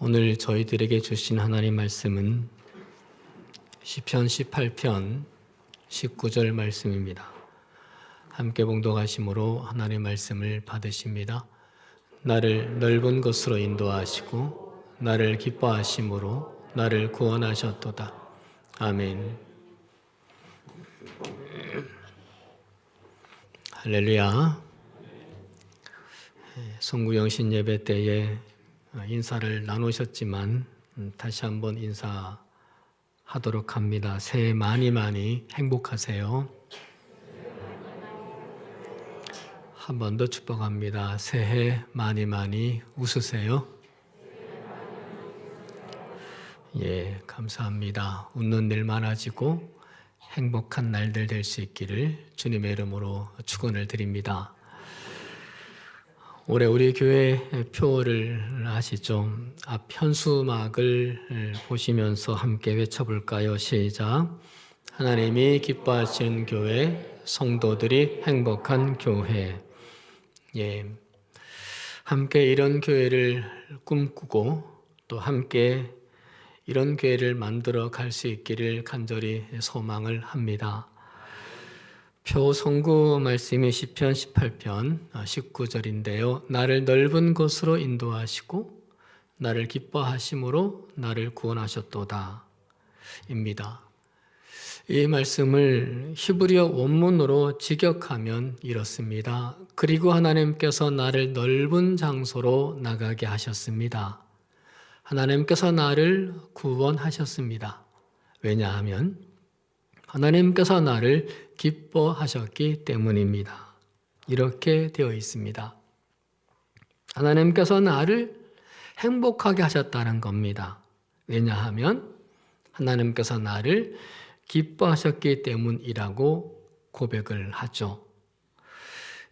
오늘 저희들에게 주신 하나님 말씀은 시편 18편 19절 말씀입니다. 함께 봉독하심으로 하나님의 말씀을 받으십니다. 나를 넓은 곳으로 인도하시고 나를 기뻐하심으로 나를 구원하셨도다. 아멘. 할렐루야. 송구영신 예배 때에 인사를 나누셨지만 다시 한번 인사하도록 합니다. 새해 많이 행복하세요. 한 번 더 축복합니다. 새해 많이 웃으세요. 예, 감사합니다. 웃는 일 많아지고 행복한 날들 될 수 있기를 주님의 이름으로 축원을 드립니다. 올해 우리 교회 표를 아시죠? 앞 현수막을 보시면서 함께 외쳐볼까요? 시작. 하나님이 기뻐하시는 교회, 성도들이 행복한 교회. 예, 함께 이런 교회를 꿈꾸고 또 함께 이런 교회를 만들어 갈 수 있기를 간절히 소망을 합니다. 표 성구 말씀이 시편 18편 19절인데요. 나를 넓은 곳으로 인도하시고 나를 기뻐하심으로 나를 구원하셨도다 입니다. 이 말씀을 히브리어 원문으로 직역하면 이렇습니다. 그리고 하나님께서 나를 넓은 장소로 나가게 하셨습니다. 하나님께서 나를 구원하셨습니다. 왜냐하면 하나님께서 나를 기뻐하셨기 때문입니다. 이렇게 되어 있습니다. 하나님께서 나를 행복하게 하셨다는 겁니다. 왜냐하면 하나님께서 나를 기뻐하셨기 때문이라고 고백을 하죠.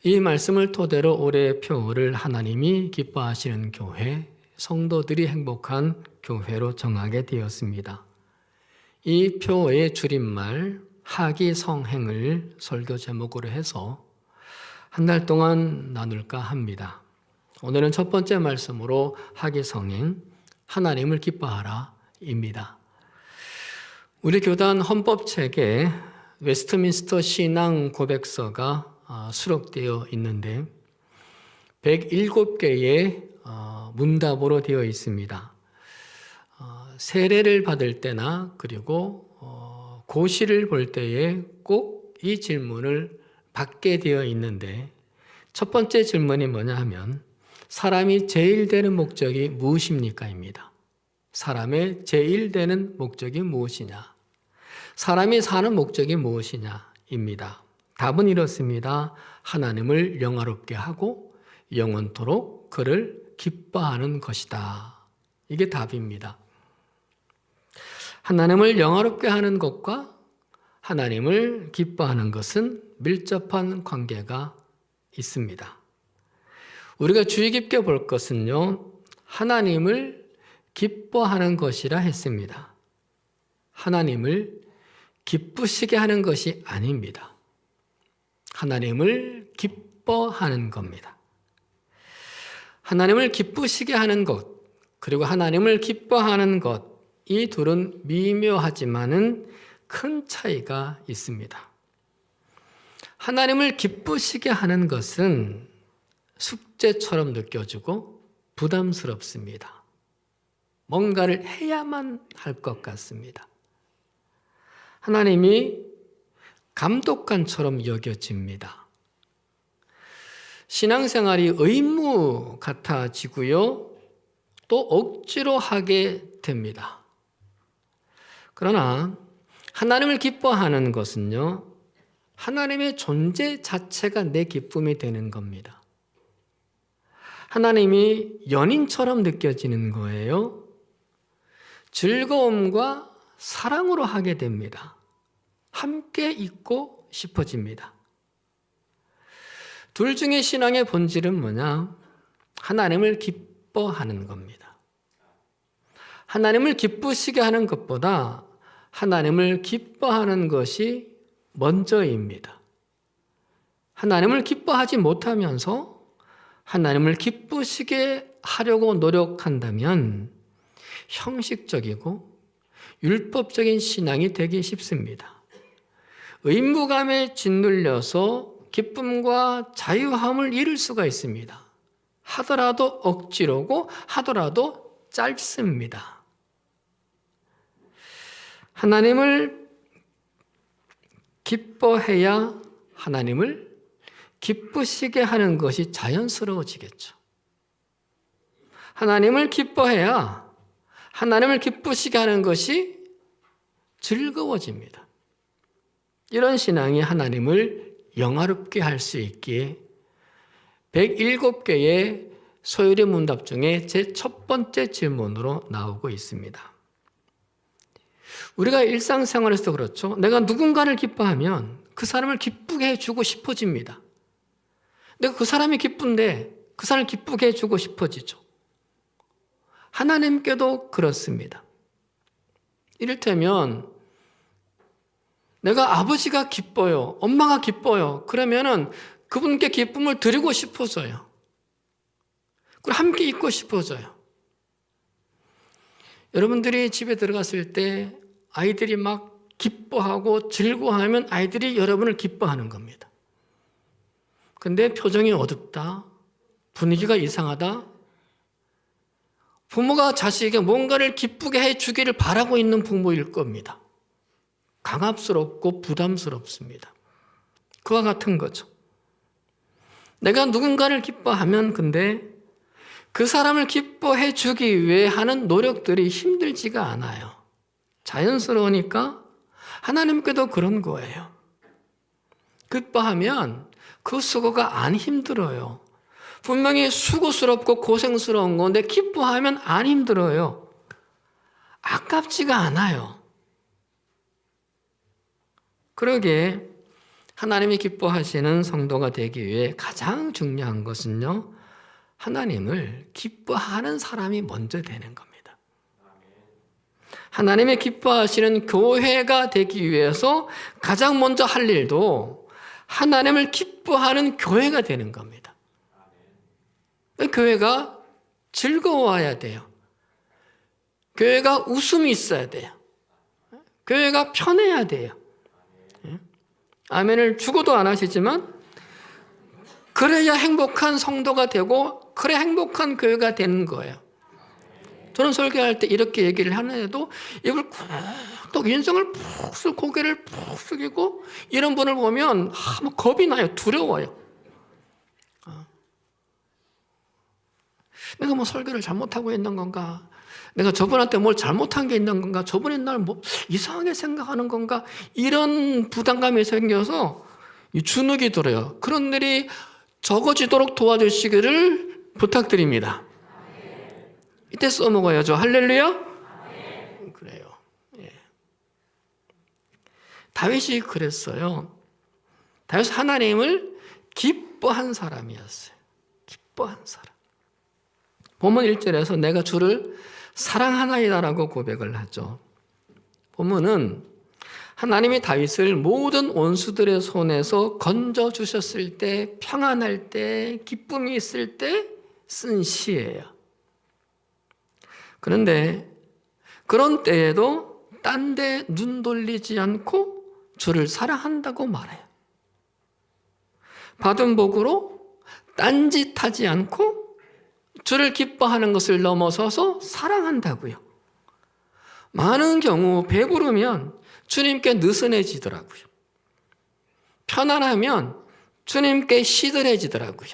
이 말씀을 토대로 올해의 표를 하나님이 기뻐하시는 교회, 성도들이 행복한 교회로 정하게 되었습니다. 이 표의 줄임말 하기성행을 설교 제목으로 해서 한 달 동안 나눌까 합니다. 오늘은 첫 번째 말씀으로 하기성행, 하나님을 기뻐하라 입니다. 우리 교단 헌법책에 웨스트민스터 신앙 고백서가 수록되어 있는데 107개의 문답으로 되어 있습니다. 세례를 받을 때나 그리고 고시를 볼 때에 꼭 이 질문을 받게 되어 있는데 첫 번째 질문이 뭐냐 하면 사람이 제일 되는 목적이 무엇입니까? 입니다. 사람의 제일 되는 목적이 무엇이냐? 사람이 사는 목적이 무엇이냐? 입니다. 답은 이렇습니다. 하나님을 영화롭게 하고 영원토록 그를 기뻐하는 것이다. 이게 답입니다. 하나님을 영화롭게 하는 것과 하나님을 기뻐하는 것은 밀접한 관계가 있습니다. 우리가 주의 깊게 볼 것은요, 하나님을 기뻐하는 것이라 했습니다. 하나님을 기쁘시게 하는 것이 아닙니다. 하나님을 기뻐하는 겁니다. 하나님을 기쁘시게 하는 것, 그리고 하나님을 기뻐하는 것, 이 둘은 미묘하지만은 큰 차이가 있습니다. 하나님을 기쁘시게 하는 것은 숙제처럼 느껴지고 부담스럽습니다. 뭔가를 해야만 할 것 같습니다. 하나님이 감독관처럼 여겨집니다. 신앙생활이 의무 같아지고요, 또 억지로 하게 됩니다. 그러나 하나님을 기뻐하는 것은요, 하나님의 존재 자체가 내 기쁨이 되는 겁니다. 하나님이 연인처럼 느껴지는 거예요. 즐거움과 사랑으로 하게 됩니다. 함께 있고 싶어집니다. 둘 중에 신앙의 본질은 뭐냐? 하나님을 기뻐하는 겁니다. 하나님을 기쁘시게 하는 것보다 하나님을 기뻐하는 것이 먼저입니다. 하나님을 기뻐하지 못하면서 하나님을 기쁘시게 하려고 노력한다면 형식적이고 율법적인 신앙이 되기 쉽습니다. 의무감에 짓눌려서 기쁨과 자유함을 잃을 수가 있습니다. 하더라도 억지로고 하더라도 짧습니다. 하나님을 기뻐해야 하나님을 기쁘시게 하는 것이 자연스러워지겠죠. 하나님을 기뻐해야 하나님을 기쁘시게 하는 것이 즐거워집니다. 이런 신앙이 하나님을 영화롭게 할 수 있기에 107개의 소요리 문답 중에 제 첫 번째 질문으로 나오고 있습니다. 우리가 일상생활에서도 그렇죠. 내가 누군가를 기뻐하면 그 사람을 기쁘게 해주고 싶어집니다. 내가 그 사람이 기쁜데 그 사람을 기쁘게 해주고 싶어지죠. 하나님께도 그렇습니다. 이를테면 내가 아버지가 기뻐요. 엄마가 기뻐요. 그러면은 그분께 기쁨을 드리고 싶어져요. 그리고 함께 있고 싶어져요. 여러분들이 집에 들어갔을 때 아이들이 막 기뻐하고 즐거워하면 아이들이 여러분을 기뻐하는 겁니다. 근데 표정이 어둡다. 분위기가 이상하다. 부모가 자식에게 뭔가를 기쁘게 해주기를 바라고 있는 부모일 겁니다. 강압스럽고 부담스럽습니다. 그와 같은 거죠. 내가 누군가를 기뻐하면 근데 그 사람을 기뻐해 주기 위해 하는 노력들이 힘들지가 않아요. 자연스러우니까 하나님께도 그런 거예요. 기뻐하면 그 수고가 안 힘들어요. 분명히 수고스럽고 고생스러운 건데 기뻐하면 안 힘들어요. 아깝지가 않아요. 그러기에 하나님이 기뻐하시는 성도가 되기 위해 가장 중요한 것은요, 하나님을 기뻐하는 사람이 먼저 되는 겁니다. 하나님이 기뻐하시는 교회가 되기 위해서 가장 먼저 할 일도 하나님을 기뻐하는 교회가 되는 겁니다. 교회가 즐거워야 돼요. 교회가 웃음이 있어야 돼요. 교회가 편해야 돼요. 아멘을 죽어도 안 하시지만 그래야 행복한 성도가 되고 그래야 행복한 교회가 되는 거예요. 저는 설교할 때 이렇게 얘기를 하는데도 입을 꾹 인성을 푹 쓰고 고개를 푹 숙이고 이런 분을 보면 겁이 나요. 두려워요. 내가 뭐 설교를 잘못하고 있는 건가? 내가 저분한테 뭘 잘못한 게 있는 건가? 저분이 날 뭐 이상하게 생각하는 건가? 이런 부담감이 생겨서 주눅이 들어요. 그런 일이 적어지도록 도와주시기를 부탁드립니다. 이때 써먹어야죠. 할렐루야? 그래요. 예. 다윗이 그랬어요. 다윗은 하나님을 기뻐한 사람이었어요. 기뻐한 사람. 본문 1절에서 내가 주를 사랑하나이다라고 고백을 하죠. 본문은 하나님이 다윗을 모든 원수들의 손에서 건져주셨을 때, 평안할 때, 기쁨이 있을 때 쓴 시예요. 그런데 그런 때에도 딴 데 눈 돌리지 않고 주를 사랑한다고 말해요. 받은 복으로 딴짓하지 않고 주를 기뻐하는 것을 넘어서서 사랑한다고요. 많은 경우 배부르면 주님께 느슨해지더라고요. 편안하면 주님께 시들해지더라고요.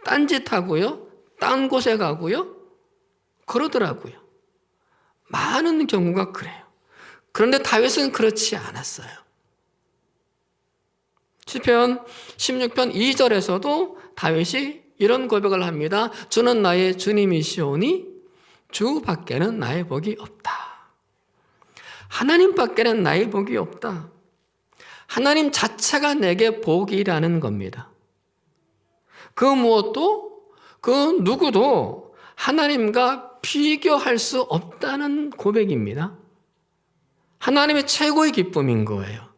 딴짓하고요. 딴 곳에 가고요. 그러더라고요. 많은 경우가 그래요. 그런데 다윗은 그렇지 않았어요. 시편 16편 2절에서도 다윗이 이런 고백을 합니다. 주는 나의 주님이시오니 주 밖에는 나의 복이 없다. 하나님 밖에는 나의 복이 없다. 하나님 자체가 내게 복이라는 겁니다. 그 무엇도 그 누구도 하나님과 비교할 수 없다는 고백입니다. 하나님의 최고의 기쁨인 거예요.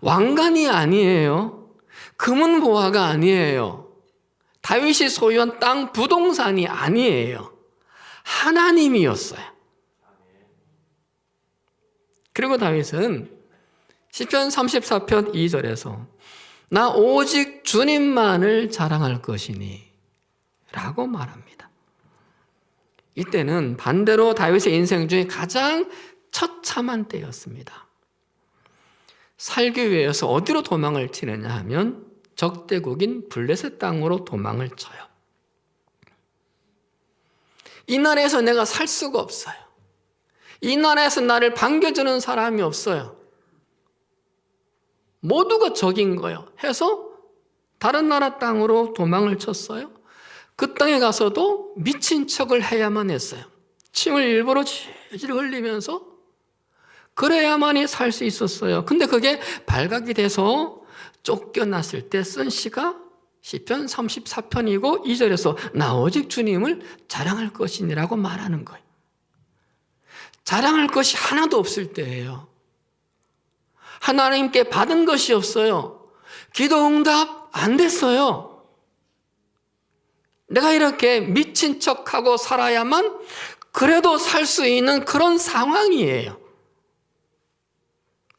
왕관이 아니에요. 금은보화가 아니에요. 다윗이 소유한 땅 부동산이 아니에요. 하나님이었어요. 그리고 다윗은 시편 34편 2절에서 나 오직 주님만을 자랑할 것이니 라고 말합니다. 이때는 반대로 다윗의 인생 중에 가장 처참한 때였습니다. 살기 위해서 어디로 도망을 치느냐 하면 적대국인 블레셋 땅으로 도망을 쳐요. 이 나라에서 내가 살 수가 없어요. 이 나라에서 나를 반겨주는 사람이 없어요. 모두가 적인 거예요. 해서 다른 나라 땅으로 도망을 쳤어요. 그 땅에 가서도 미친 척을 해야만 했어요. 침을 일부러 질질 흘리면서 그래야만이 살 수 있었어요. 근데 그게 발각이 돼서 쫓겨났을 때 쓴 시가 시편 34편이고 2절에서 나 오직 주님을 자랑할 것이니라고 말하는 거예요. 자랑할 것이 하나도 없을 때예요. 하나님께 받은 것이 없어요. 기도 응답 안 됐어요. 내가 이렇게 미친 척하고 살아야만 그래도 살 수 있는 그런 상황이에요.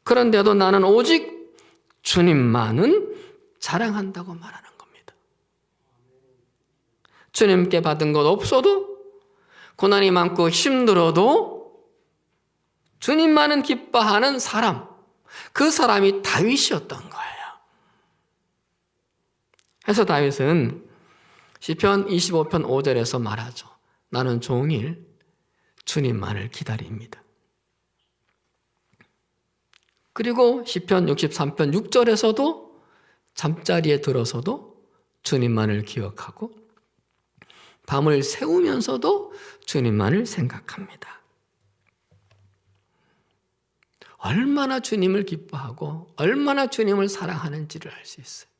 그런데도 나는 오직 주님만은 자랑한다고 말하는 겁니다. 주님께 받은 것 없어도 고난이 많고 힘들어도 주님만은 기뻐하는 사람, 그 사람이 다윗이었던 거예요. 그래서 다윗은 시편 25편 5절에서 말하죠. 나는 종일 주님만을 기다립니다. 그리고 시편 63편 6절에서도 잠자리에 들어서도 주님만을 기억하고 밤을 새우면서도 주님만을 생각합니다. 얼마나 주님을 기뻐하고 얼마나 주님을 사랑하는지를 알 수 있어요.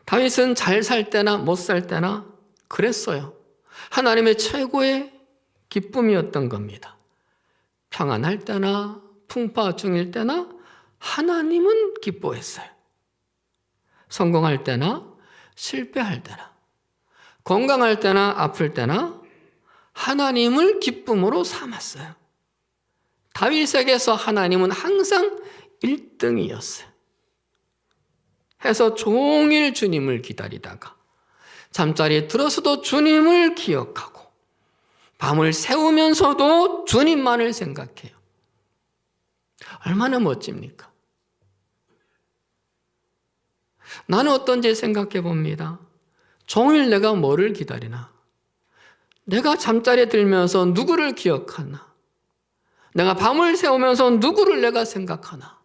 다윗은 잘 살 때나 못 살 때나 그랬어요. 하나님의 최고의 기쁨이었던 겁니다. 평안할 때나 풍파 중일 때나 하나님은 기뻐했어요. 성공할 때나 실패할 때나 건강할 때나 아플 때나 하나님을 기쁨으로 삼았어요. 다윗에게서 하나님은 항상 1등이었어요. 해서 종일 주님을 기다리다가 잠자리에 들어서도 주님을 기억하고 밤을 새우면서도 주님만을 생각해요. 얼마나 멋집니까? 나는 어떤지 생각해 봅니다. 종일 내가 뭐를 기다리나? 내가 잠자리에 들면서 누구를 기억하나? 내가 밤을 새우면서 누구를 내가 생각하나?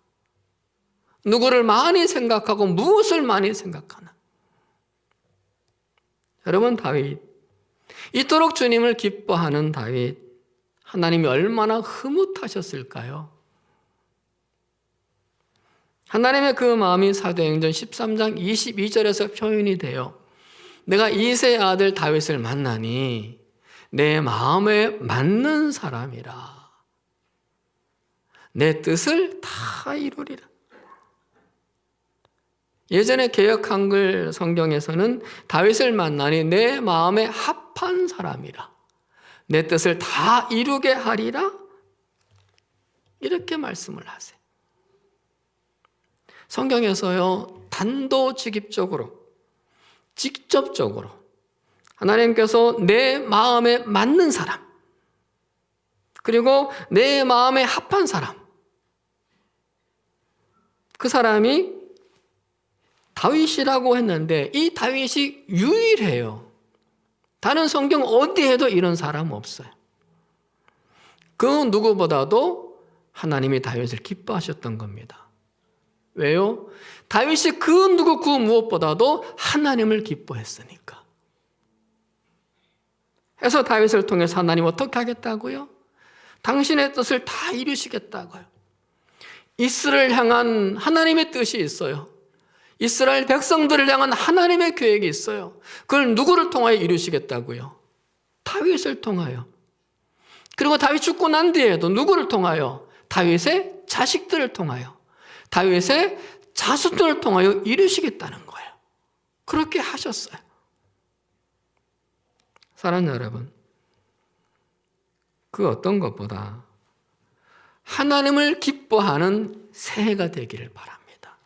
누구를 많이 생각하고 무엇을 많이 생각하나? 여러분, 다윗, 이토록 주님을 기뻐하는 다윗, 하나님이 얼마나 흐뭇하셨을까요? 하나님의 그 마음이 사도행전 13장 22절에서 표현이 돼요. 내가 이새의 아들 다윗을 만나니 내 마음에 맞는 사람이라. 내 뜻을 다 이루리라. 예전에 개역 한글 성경에서는 다윗을 만나니 내 마음에 합한 사람이라. 내 뜻을 다 이루게 하리라. 이렇게 말씀을 하세요. 성경에서요, 단도직입적으로, 직접적으로 하나님께서 내 마음에 맞는 사람, 그리고 내 마음에 합한 사람, 그 사람이 다윗이라고 했는데 이 다윗이 유일해요. 다른 성경 어디에도 이런 사람 없어요. 그 누구보다도 하나님이 다윗을 기뻐하셨던 겁니다. 왜요? 다윗이 그 누구 그 무엇보다도 하나님을 기뻐했으니까. 그래서 다윗을 통해서 하나님 어떻게 하겠다고요? 당신의 뜻을 다 이루시겠다고요. 이스라엘을 향한 하나님의 뜻이 있어요. 이스라엘 백성들을 향한 하나님의 계획이 있어요. 그걸 누구를 통하여 이루시겠다고요? 다윗을 통하여. 그리고 다윗 죽고 난 뒤에도 누구를 통하여? 다윗의 자식들을 통하여, 다윗의 자손들을 통하여 이루시겠다는 거예요. 그렇게 하셨어요. 사랑하는 여러분, 그 어떤 것보다 하나님을 기뻐하는 새해가 되기를 바랍니다.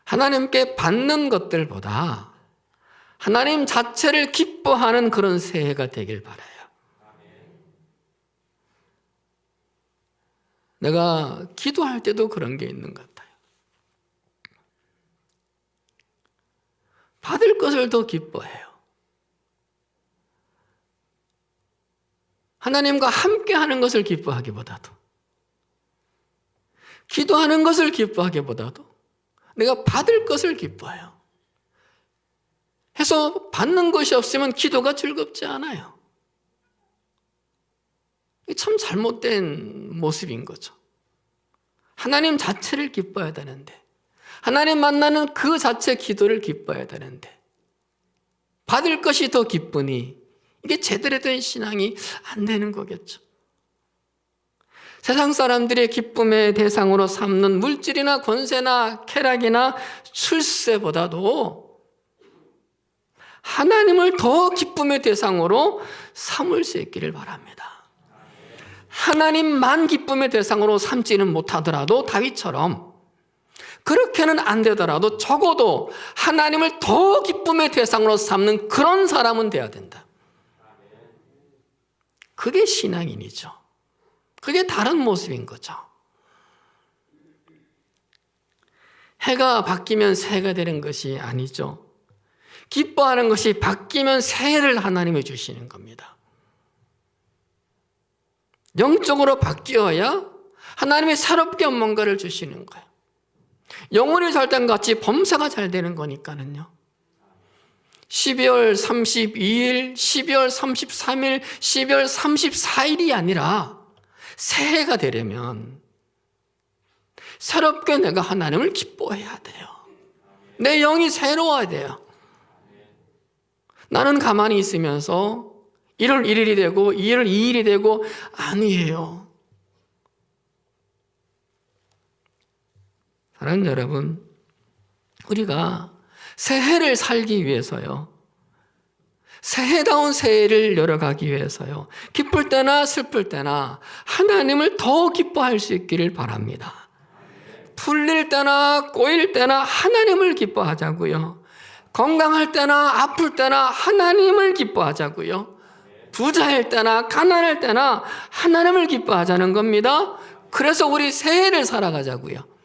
하나님께 받는 것들보다 하나님 자체를 기뻐하는 그런 새해가 되길 바라요. 내가 기도할 때도 그런 게 있는 것 같아요. 받을 것을 더 기뻐해요. 하나님과 함께 하는 것을 기뻐하기보다도, 기도하는 것을 기뻐하기보다도 내가 받을 것을 기뻐해요. 해서 받는 것이 없으면 기도가 즐겁지 않아요. 참 잘못된 모습인 거죠. 하나님 자체를 기뻐해야 되는데, 하나님 만나는 그 자체 기도를 기뻐해야 되는데, 받을 것이 더 기쁘니 이게 제대로 된 신앙이 안 되는 거겠죠. 세상 사람들의 기쁨의 대상으로 삼는 물질이나 권세나 쾌락이나 출세보다도 하나님을 더 기쁨의 대상으로 삼을 수 있기를 바랍니다. 하나님만 기쁨의 대상으로 삼지는 못하더라도 다윗처럼, 그렇게는 안 되더라도 적어도 하나님을 더 기쁨의 대상으로 삼는 그런 사람은 돼야 된다. 그게 신앙인이죠. 그게 다른 모습인 거죠. 해가 바뀌면 새해가 되는 것이 아니죠. 기뻐하는 것이 바뀌면 새해를 하나님이 주시는 겁니다. 영적으로 바뀌어야 하나님이 새롭게 뭔가를 주시는 거예요. 영혼이 잘 된 같이 범사가 잘 되는 거니까는요. 12월 32일, 12월 33일, 12월 34일이 아니라 새해가 되려면 새롭게 내가 하나님을 기뻐해야 돼요. 내 영이 새로워야 돼요. 나는 가만히 있으면서 1월 1일이 되고 2월 2일이 되고 아니에요. 사랑하는 여러분, 우리가 새해를 살기 위해서요, 새해다운 새해를 열어가기 위해서요, 기쁠 때나 슬플 때나 하나님을 더 기뻐할 수 있기를 바랍니다. 풀릴 때나 꼬일 때나 하나님을 기뻐하자고요. 건강할 때나 아플 때나 하나님을 기뻐하자고요. 부자일 때나 가난할 때나 하나님을 기뻐하자는 겁니다. 그래서 우리 새해를 살아가자고요.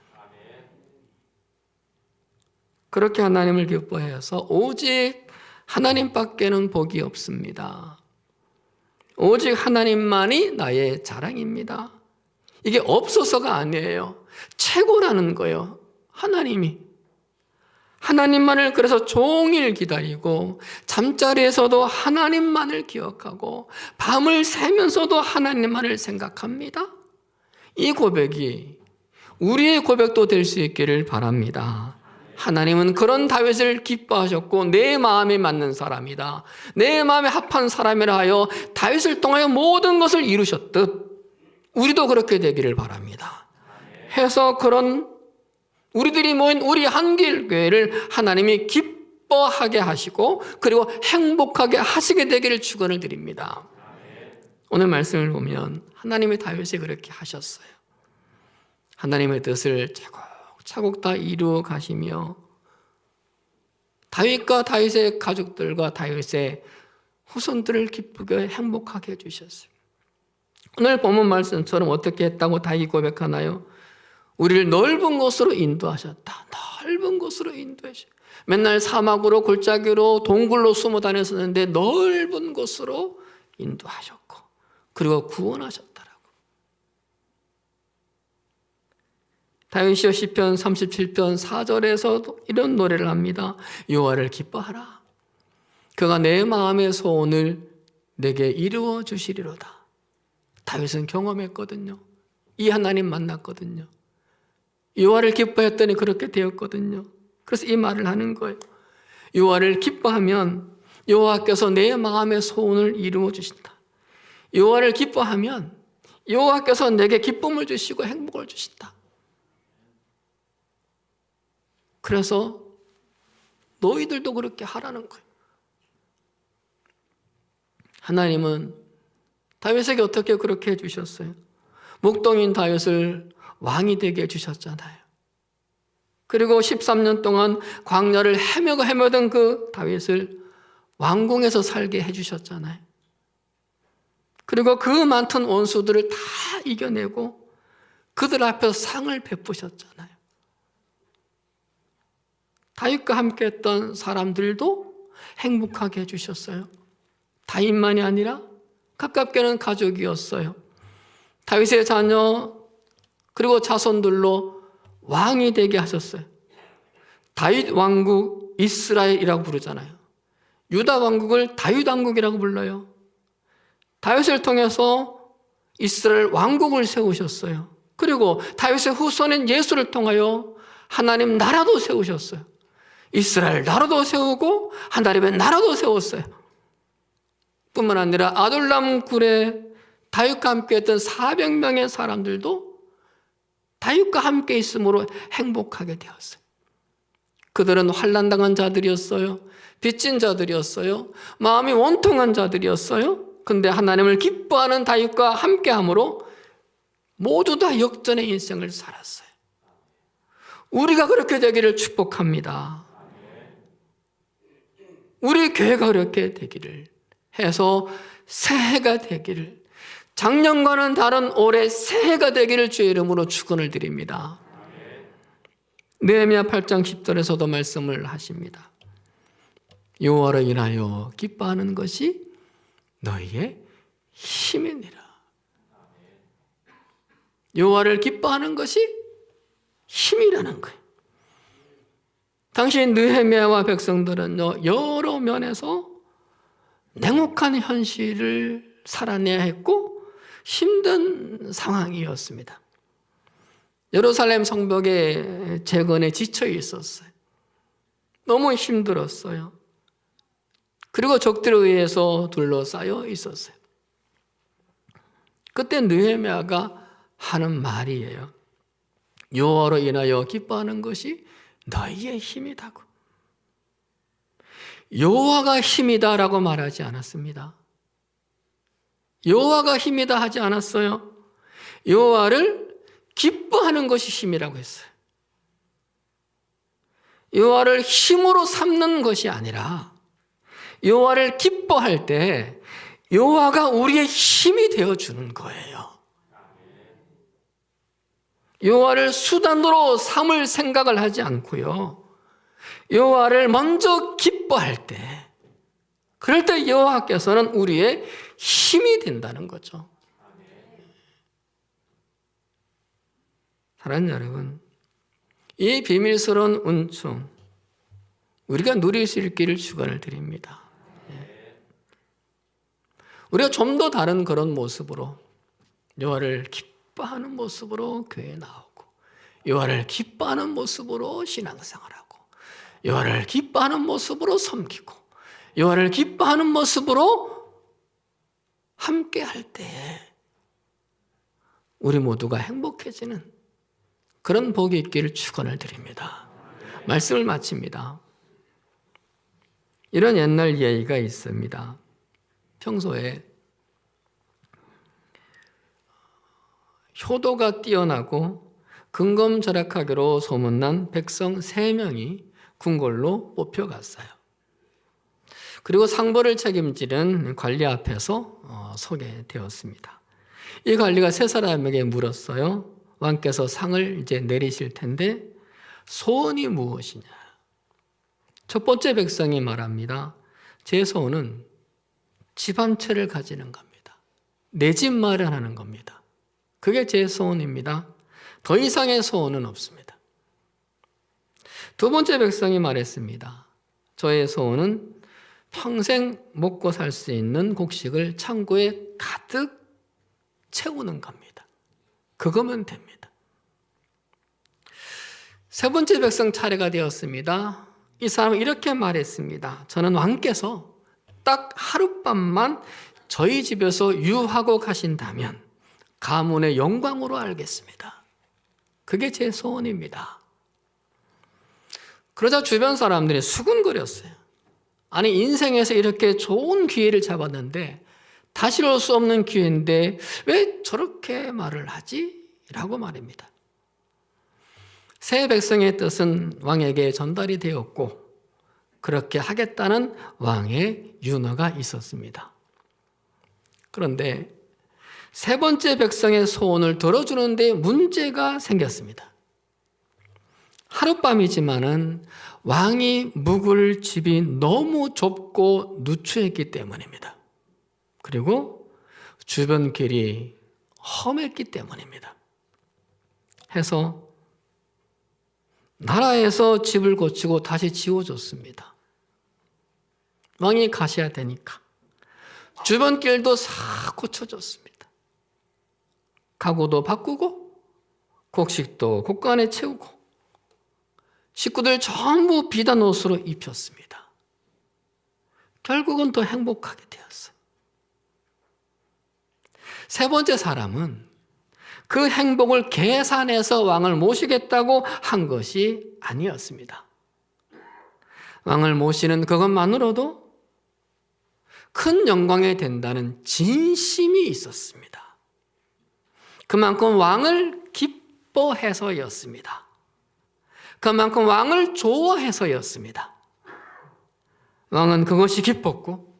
그렇게 하나님을 기뻐해서 오직 하나님밖에는 복이 없습니다. 오직 하나님만이 나의 자랑입니다. 이게 없어서가 아니에요. 최고라는 거예요. 하나님만을 그래서 종일 기다리고 잠자리에서도 하나님만을 기억하고 밤을 새면서도 하나님만을 생각합니다. 이 고백이 우리의 고백도 될 수 있기를 바랍니다. 하나님은 그런 다윗을 기뻐하셨고 내 마음에 맞는 사람이다, 내 마음에 합한 사람이라 하여 다윗을 통하여 모든 것을 이루셨듯 우리도 그렇게 되기를 바랍니다. 해서 그런 우리들이 모인 우리 한길교회를 하나님이 기뻐하게 하시고 그리고 행복하게 하시게 되기를 축원을 드립니다. 오늘 말씀을 보면 하나님의 다윗이 그렇게 하셨어요. 하나님의 뜻을 차곡차곡 다 이루어 가시며 다윗과 다윗의 가족들과 다윗의 후손들을 기쁘게 행복하게 해주셨어요. 오늘 본문 말씀처럼 어떻게 했다고 다윗이 고백하나요? 우리를 넓은 곳으로 인도하셨다. 넓은 곳으로 인도하셨다. 맨날 사막으로 골짜기로 동굴로 숨어 다녔었는데 넓은 곳으로 인도하셨고 그리고 구원하셨다라고. 다윗이 시편 37편 4절에서 이런 노래를 합니다. 여호와를 기뻐하라. 그가 내 마음의 소원을 내게 이루어 주시리로다. 다윗은 경험했거든요. 이 하나님 만났거든요. 여호와를 기뻐했더니 그렇게 되었거든요. 그래서 이 말을 하는 거예요. 여호와를 기뻐하면 여호와께서 내 마음의 소원을 이루어 주신다. 여호와를 기뻐하면 여호와께서 내게 기쁨을 주시고 행복을 주신다. 그래서 너희들도 그렇게 하라는 거예요. 하나님은 다윗에게 어떻게 그렇게 해주셨어요? 목동인 다윗을 왕이 되게 해주셨잖아요. 그리고 13년 동안 광야를 헤매던 그 다윗을 왕궁에서 살게 해주셨잖아요. 그리고 그 많던 원수들을 다 이겨내고 그들 앞에서 상을 베푸셨잖아요. 다윗과 함께 했던 사람들도 행복하게 해주셨어요. 다윗만이 아니라 가깝게는 가족이었어요. 다윗의 자녀 그리고 자손들로 왕이 되게 하셨어요. 다윗 왕국 이스라엘이라고 부르잖아요. 유다 왕국을 다윗 왕국이라고 불러요. 다윗을 통해서 이스라엘 왕국을 세우셨어요. 그리고 다윗의 후손인 예수를 통하여 하나님 나라도 세우셨어요. 이스라엘 나라도 세우고 하나님의 나라도 세웠어요. 뿐만 아니라 아둘람 굴에 다윗과 함께 했던 400명의 사람들도 다윗과 함께 있음으로 행복하게 되었어요. 그들은 환난당한 자들이었어요. 빚진 자들이었어요. 마음이 원통한 자들이었어요. 근데 하나님을 기뻐하는 다윗과 함께함으로 모두 다 역전의 인생을 살았어요. 우리가 그렇게 되기를 축복합니다. 우리 교회가 그렇게 되기를 해서 새해가 되기를, 작년과는 다른 올해 새해가 되기를 주의 이름으로 축원을 드립니다. 느헤미야 8장 10절에서도 말씀을 하십니다. 여호와로 인하여 기뻐하는 것이 너희의 힘이니라. 여호와를 기뻐하는 것이 힘이라는 거예요. 당시 느헤미야와 백성들은요, 여러 면에서 냉혹한 현실을 살아내야 했고 힘든 상황이었습니다. 예루살렘 성벽의 재건에 지쳐 있었어요. 너무 힘들었어요. 그리고 적들에 의해서 둘러싸여 있었어요. 그때 느헤미야가 하는 말이에요. 여호와로 인하여 기뻐하는 것이 너희의 힘이다고. 여호와가 힘이다라고 말하지 않았습니다. 여호와가 힘이다 하지 않았어요. 여호와를 기뻐하는 것이 힘이라고 했어요. 여호와를 힘으로 삼는 것이 아니라 여호와를 기뻐할 때 여호와가 우리의 힘이 되어주는 거예요. 여호와를 수단으로 삼을 생각을 하지 않고요, 여호와를 먼저 기뻐할 때, 그럴 때 여호와께서는 우리의 힘이 된다는 거죠. 사랑하는 여러분, 이 비밀스러운 은총 우리가 누릴 수 있기를 축원을 드립니다. 우리가 좀 더 다른 그런 모습으로, 여호와를 기뻐하는 모습으로 교회에 나오고, 여호와를 기뻐하는 모습으로 신앙생활하고, 여호와를 기뻐하는 모습으로 섬기고, 여호와를 기뻐하는 모습으로 함께 할 때 우리 모두가 행복해지는 그런 복이 있기를 축원을 드립니다. 말씀을 마칩니다. 이런 옛날 예의가 있습니다. 평소에 효도가 뛰어나고 근검절약하기로 소문난 백성 3명이 궁궐로 뽑혀갔어요. 그리고 상벌을 책임지는 관리 앞에서 서게 되었습니다. 이 관리가 3사람에게 물었어요. 왕께서 상을 이제 내리실 텐데 소원이 무엇이냐? 첫 번째 백성이 말합니다. 제 소원은 집 한 채를 가지는 겁니다. 내 집 마련하는 겁니다. 그게 제 소원입니다. 더 이상의 소원은 없습니다. 두 번째 백성이 말했습니다. 저의 소원은 평생 먹고 살 수 있는 곡식을 창고에 가득 채우는 겁니다. 그거면 됩니다. 세 번째 백성 차례가 되었습니다. 이 사람은 이렇게 말했습니다. 저는 왕께서 딱 하룻밤만 저희 집에서 유하고 가신다면 가문의 영광으로 알겠습니다. 그게 제 소원입니다. 그러자 주변 사람들이 수군거렸어요. 아니, 인생에서 이렇게 좋은 기회를 잡았는데 다시 올 수 없는 기회인데 왜 저렇게 말을 하지? 라고 말입니다. 새 백성의 뜻은 왕에게 전달이 되었고 그렇게 하겠다는 왕의 윤허가 있었습니다. 그런데 세 번째 백성의 소원을 들어주는 데 문제가 생겼습니다. 하룻밤이지만은 왕이 묵을 집이 너무 좁고 누추했기 때문입니다. 그리고 주변 길이 험했기 때문입니다. 해서 나라에서 집을 고치고 다시 지어줬습니다. 왕이 가셔야 되니까 주변 길도 싹 고쳐줬습니다. 가구도 바꾸고 곡식도 곡간에 채우고 식구들 전부 비단 옷으로 입혔습니다. 결국은 더 행복하게 되었어요. 세 번째 사람은 그 행복을 계산해서 왕을 모시겠다고 한 것이 아니었습니다. 왕을 모시는 그것만으로도 큰 영광이 된다는 진심이 있었습니다. 그만큼 왕을 기뻐해서였습니다. 그만큼 왕을 좋아해서였습니다. 왕은 그것이 기뻤고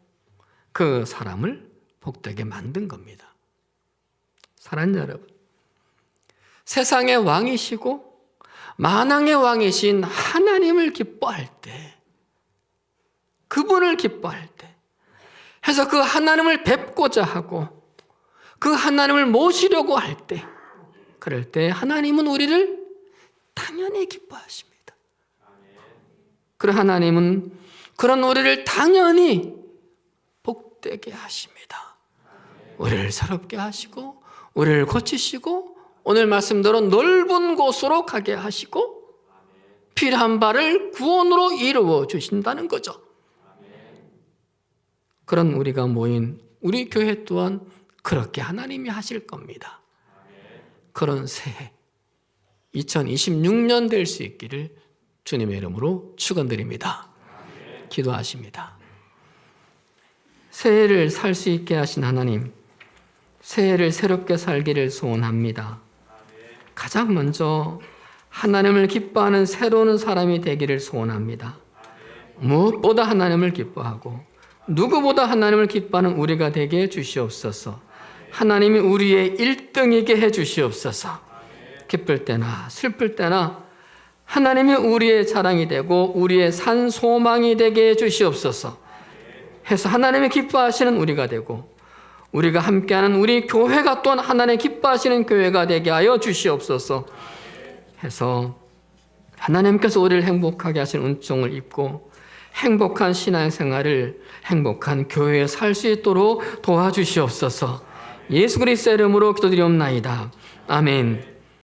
그 사람을 복되게 만든 겁니다. 사랑하는 여러분, 세상의 왕이시고 만왕의 왕이신 하나님을 기뻐할 때, 그분을 기뻐할 때, 해서 그 하나님을 뵙고자 하고 그 하나님을 모시려고 할 때, 그럴 때 하나님은 우리를 당연히 기뻐하십니다. 그런 하나님은 그런 우리를 당연히 복되게 하십니다. 우리를 새롭게 하시고 우리를 고치시고 오늘 말씀대로 넓은 곳으로 가게 하시고 필요한 바를 구원으로 이루어 주신다는 거죠. 그런 우리가 모인 우리 교회 또한 그렇게 하나님이 하실 겁니다. 그런 새해 2026년 될 수 있기를 주님의 이름으로 축원드립니다. 기도하십니다. 새해를 살 수 있게 하신 하나님, 새해를 새롭게 살기를 소원합니다. 가장 먼저 하나님을 기뻐하는 새로운 사람이 되기를 소원합니다. 무엇보다 하나님을 기뻐하고 누구보다 하나님을 기뻐하는 우리가 되게 해주시옵소서. 하나님이 우리의 1등이게 해주시옵소서. 기쁠 때나 슬플 때나 하나님이 우리의 자랑이 되고 우리의 산 소망이 되게 해주시옵소서. 해서 하나님이 기뻐하시는 우리가 되고 우리가 함께하는 우리 교회가 또한 하나님 기뻐하시는 교회가 되게 하여 주시옵소서. 해서 하나님께서 우리를 행복하게 하시는 은총을 입고 행복한 신앙생활을 행복한 교회에 살 수 있도록 도와주시옵소서. 예수 그리스도의 이름으로 기도드리옵나이다. 아멘.